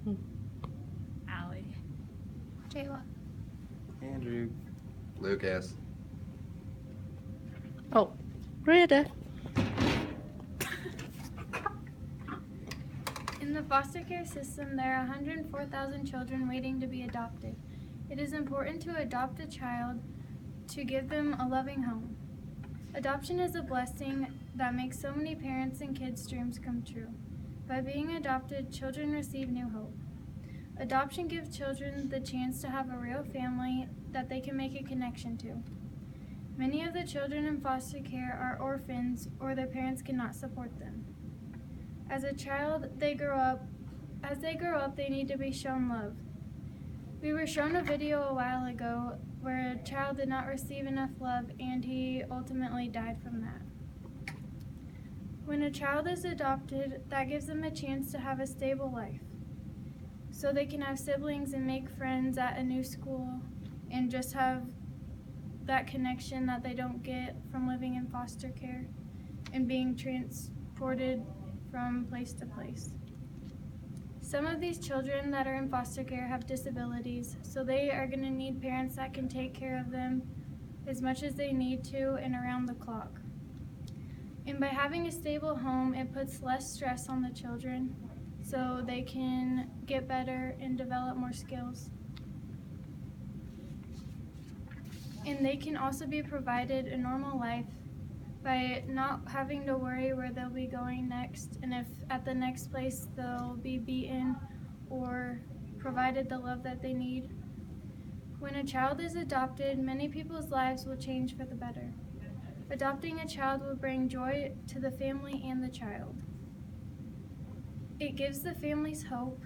Allie. Jayla. Andrew. Lucas. Oh, Rita. In the foster care system, there are 104,000 children waiting to be adopted. It is important to adopt a child to give them a loving home. Adoption is a blessing that makes so many parents' and kids' dreams come true. By being adopted, children receive new hope. Adoption gives children the chance to have a real family that they can make a connection to. Many of the children in foster care are orphans or their parents cannot support them. As they grow up, they need to be shown love. We were shown a video a while ago where a child did not receive enough love and he ultimately died from that. When a child is adopted, that gives them a chance to have a stable life. So they can have siblings and make friends at a new school and just have that connection that they don't get from living in foster care and being transported from place to place. Some of these children that are in foster care have disabilities, so they are going to need parents that can take care of them as much as they need to and around the clock. And by having a stable home, it puts less stress on the children so they can get better and develop more skills. And they can also be provided a normal life by not having to worry where they'll be going next and if at the next place they'll be beaten or provided the love that they need. When a child is adopted, many people's lives will change for the better. Adopting a child will bring joy to the family and the child. It gives the families hope,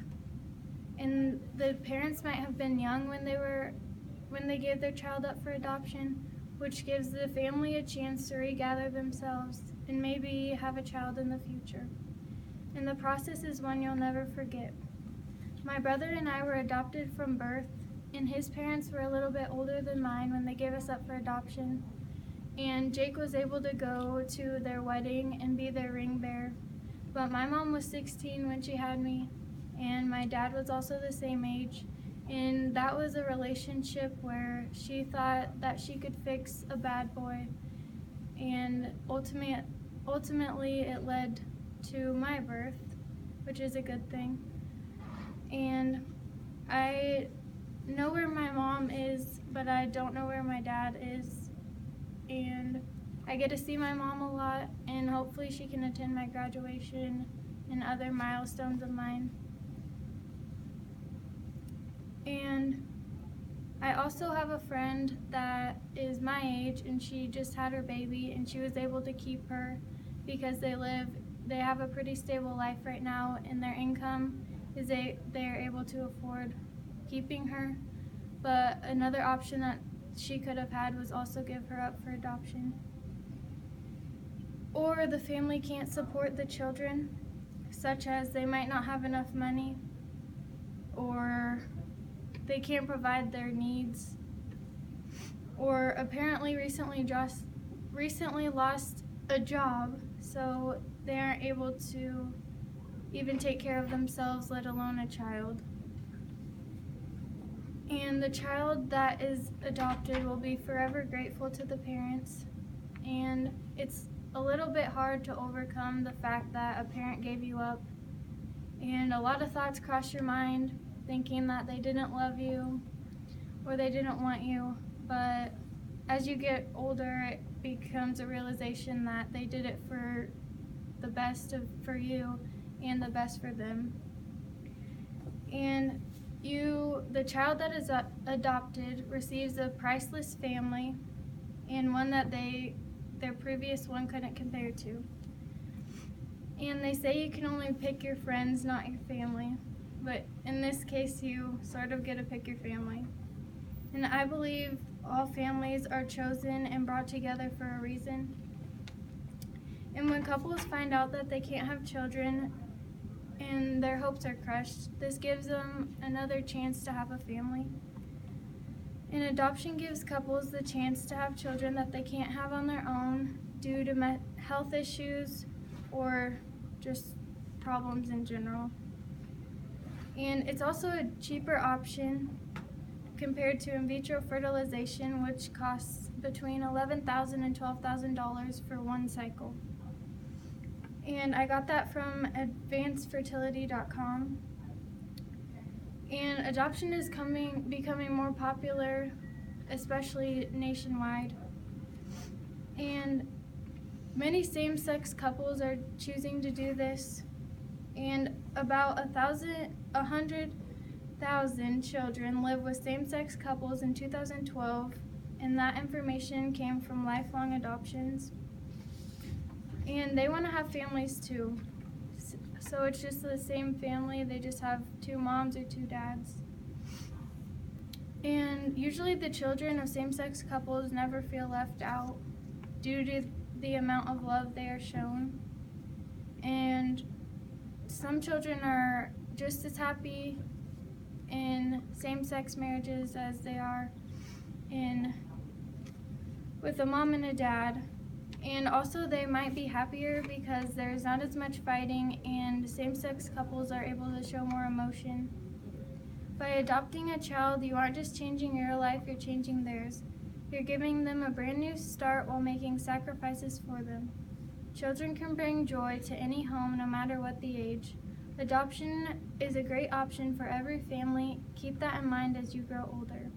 and the parents might have been young when they gave their child up for adoption, which gives the family a chance to regather themselves and maybe have a child in the future. And the process is one you'll never forget. My brother and I were adopted from birth, and his parents were a little bit older than mine when they gave us up for adoption. And Jake was able to go to their wedding and be their ring bearer. But my mom was 16 when she had me, and my dad was also the same age. And that was a relationship where she thought that she could fix a bad boy. And ultimately it led to my birth, which is a good thing. And I know where my mom is, but I don't know where my dad is. And I get to see my mom a lot, and hopefully she can attend my graduation and other milestones of mine. And I also have a friend that is my age, and she just had her baby, and she was able to keep her because they have a pretty stable life right now, and their income is they're able to afford keeping her. But another option that she could have had was also give her up for adoption. Or the family can't support the children, such as they might not have enough money, or they can't provide their needs, or apparently recently lost a job, so they aren't able to even take care of themselves, let alone a child. And the child that is adopted will be forever grateful to the parents, and it's a little bit hard to overcome the fact that a parent gave you up, and a lot of thoughts cross your mind thinking that they didn't love you or they didn't want you, but as you get older it becomes a realization that they did it for the best for you and the best for them. And the child that is adopted receives a priceless family, and one that their previous one couldn't compare to. And they say you can only pick your friends, not your family. But in this case, you sort of get to pick your family. And I believe all families are chosen and brought together for a reason. And when couples find out that they can't have children and their hopes are crushed, this gives them another chance to have a family. And adoption gives couples the chance to have children that they can't have on their own due to health issues or just problems in general. And it's also a cheaper option compared to in vitro fertilization, which costs between $11,000 and $12,000 for one cycle. And I got that from advancedfertility.com. And adoption is becoming more popular, especially nationwide. And many same-sex couples are choosing to do this. And about 100,000 children live with same-sex couples in 2012, and that information came from lifelong adoptions. And they want to have families too. So it's just the same family, they just have two moms or two dads. And usually the children of same-sex couples never feel left out due to the amount of love they are shown. And some children are just as happy in same-sex marriages as they are with a mom and a dad. And also they might be happier because there's not as much fighting and same-sex couples are able to show more emotion. By adopting a child, you aren't just changing your life, you're changing theirs. You're giving them a brand new start while making sacrifices for them. Children can bring joy to any home, no matter what the age. Adoption is a great option for every family. Keep that in mind as you grow older.